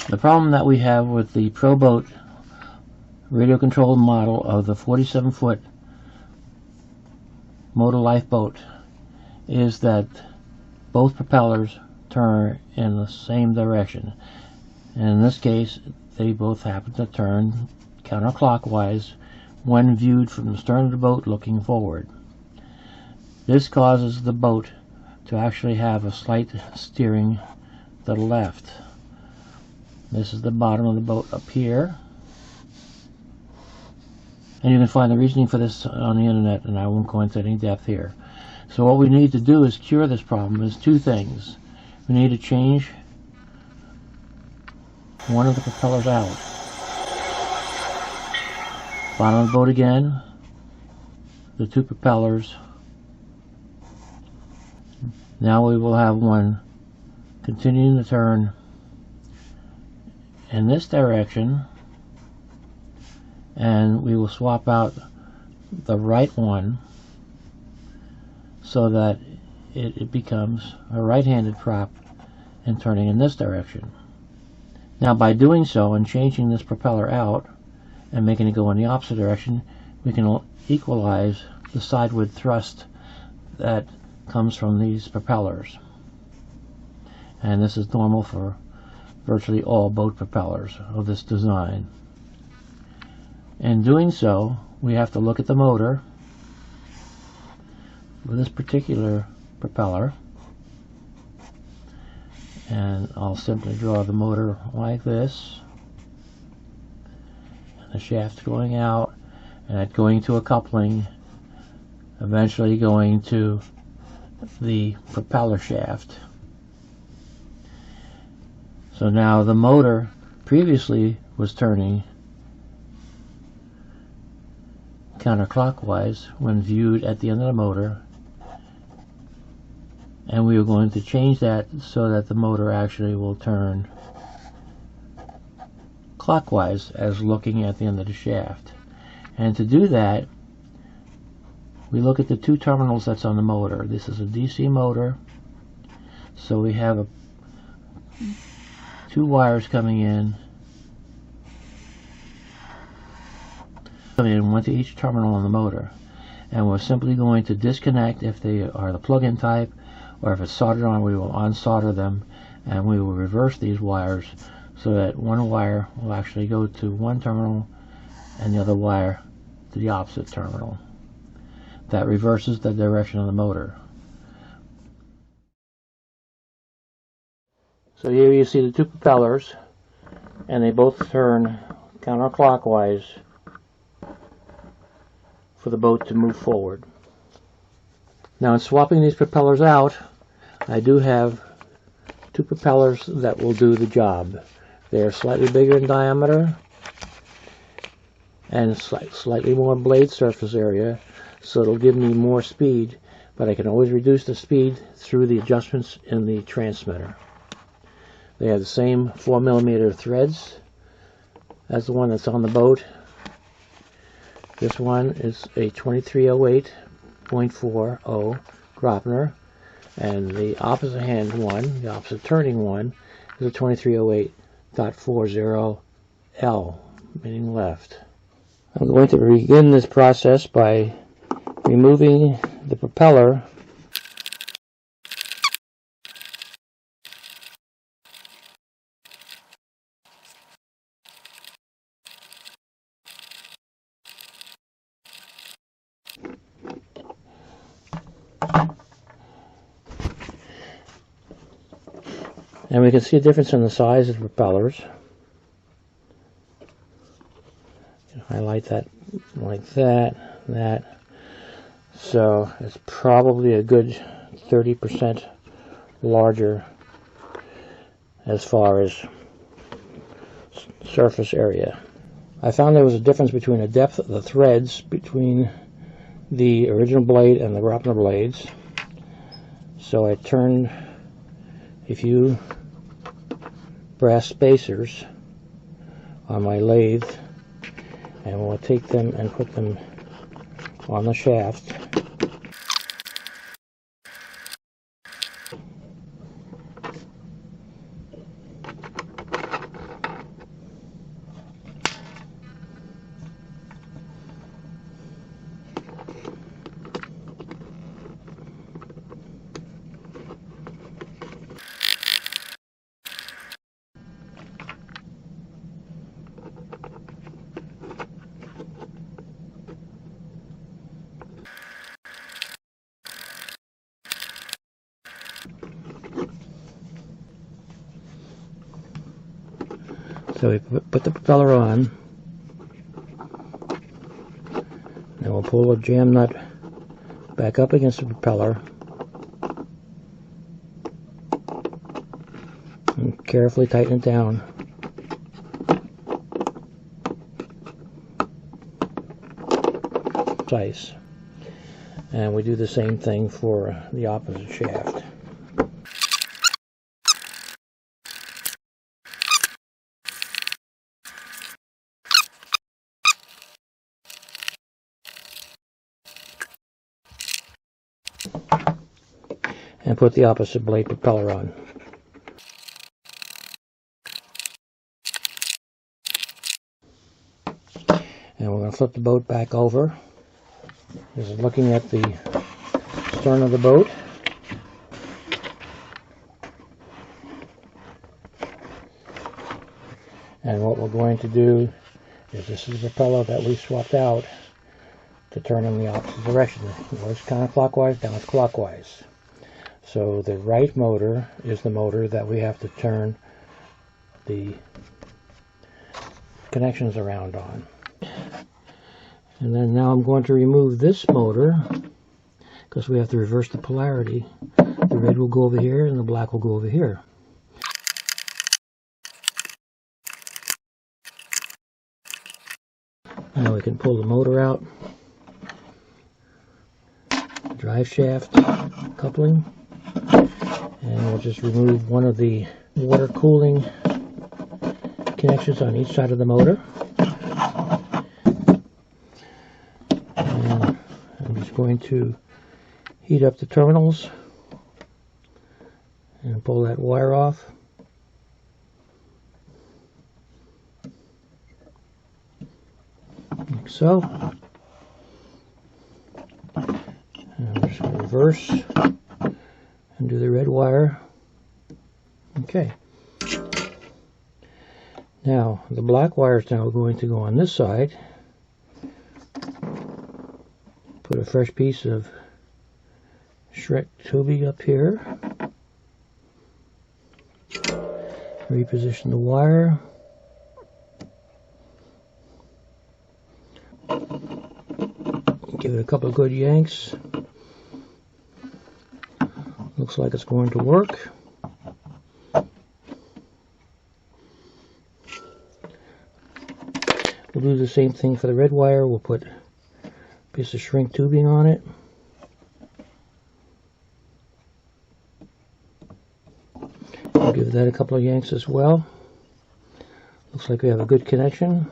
The problem that we have with the Proboat radio controlled model of the 47-foot motor lifeboat is that both propellers turn in the same direction, and in this case they both happen to turn counterclockwise when viewed from the stern of the boat looking forward. This causes the boat to actually have a slight steering to the left. This is the bottom of the boat up here, and you can find the reasoning for this on the internet, and I won't go into any depth here. So what we need to do is cure this problem is two things. We need to change one of the propellers out. Bottom of the boat again, the two propellers. Now we will have one continuing to turn in this direction, and we will swap out the right one so that it becomes a right-handed prop and turning in this direction. Now by doing so and changing this propeller out and making it go in the opposite direction, we can equalize the sideward thrust that comes from these propellers, and this is normal for virtually all boat propellers of this design. In doing so, we have to look at the motor for this particular propeller, and I'll simply draw the motor like this, and the shaft going out, and it going to a coupling, eventually going to the propeller shaft. So now the motor previously was turning counterclockwise when viewed at the end of the motor, and we are going to change that so that the motor actually will turn clockwise as looking at the end of the shaft. And to do that, we look at the two terminals that's on the motor. This is a DC motor, so we have two wires coming in, one to each terminal on the motor, and we're simply going to disconnect if they are the plug-in type, or if it's soldered on, we will unsolder them, and we will reverse these wires so that one wire will actually go to one terminal and the other wire to the opposite terminal. That reverses the direction of the motor. So here you see the two propellers, and they both turn counterclockwise for the boat to move forward. Now in swapping these propellers out, I do have two propellers that will do the job. They are slightly bigger in diameter and slightly more blade surface area, so it'll give me more speed, but I can always reduce the speed through the adjustments in the transmitter. They have the same 4mm threads as the one that's on the boat. This one is a 2308.40 Grapner, and the opposite hand one, the opposite turning one, is a 2308.40L, meaning left. I'm going to begin this process by removing the propeller and we can see a difference in the size of the propellers. Highlight that like that. So it's probably a good 30% larger as far as surface area. I found there was a difference between the depth of the threads between the original blade and the Grapner blades. So I turned a few brass spacers on my lathe, and we'll take them and put them on the shaft. So we put the propeller on. Then we'll pull the jam nut back up against the propeller and carefully tighten it down. Precise. And we do the same thing for the opposite shaft. And put the opposite blade propeller on. And we're going to flip the boat back over. This is looking at the stern of the boat. And what we're going to do is, this is the propeller that we swapped out to turn in the opposite direction. It was counterclockwise, now it's clockwise. So the right motor is the motor that we have to turn the connections around on. And then now I'm going to remove this motor because we have to reverse the polarity. The red will go over here and the black will go over here. Now we can pull the motor out, drive shaft coupling, and we'll just remove one of the water cooling connections on each side of the motor. And I'm just going to heat up the terminals and pull that wire off. Like so. And I'm just going to reverse and do the red wire. Okay. Now the black wire is now going to go on this side. Put a fresh piece of shrink tubing up here. Reposition the wire. Give it a couple of good yanks. Looks like it's going to work. We'll do the same thing for the red wire. We'll put a piece of shrink tubing on it. We'll give that a couple of yanks as well. Looks like we have a good connection.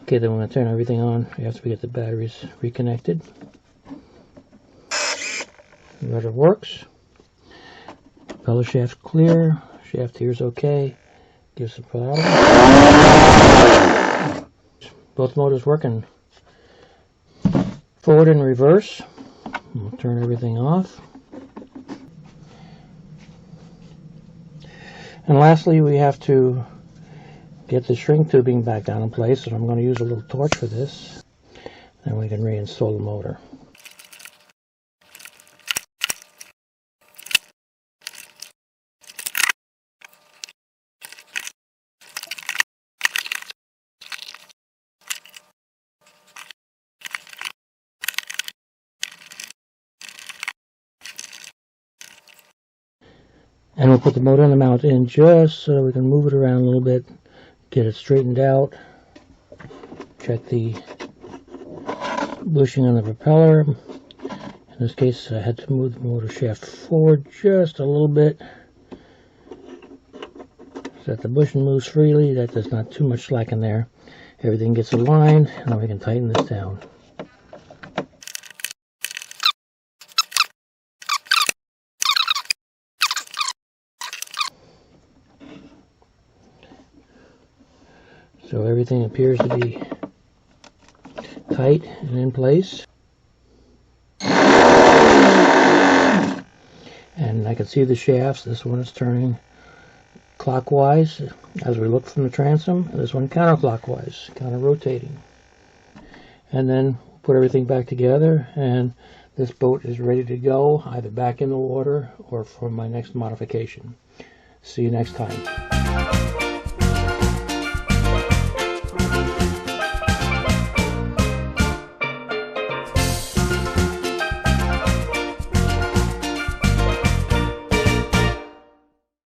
Okay, then we're going to turn everything on after we get the batteries reconnected. The rudder works. Propeller shaft clear. Shaft here is okay. Gives the throttle. Both motors working. Forward and reverse. We'll turn everything off. And lastly, we have to get the shrink tubing back down in place, and I'm going to use a little torch for this. Then we can reinstall the motor. And we'll put the motor on the mount in just so we can move it around a little bit, get it straightened out. Check the bushing on the propeller. In this case, I had to move the motor shaft forward just a little bit so that the bushing moves freely, that there's not too much slack in there. Everything gets aligned, and now we can tighten this down. So everything appears to be tight and in place. And I can see the shafts. This one is turning clockwise as we look from the transom. This one counterclockwise, counter rotating. And then put everything back together, and this boat is ready to go, either back in the water or for my next modification. See you next time.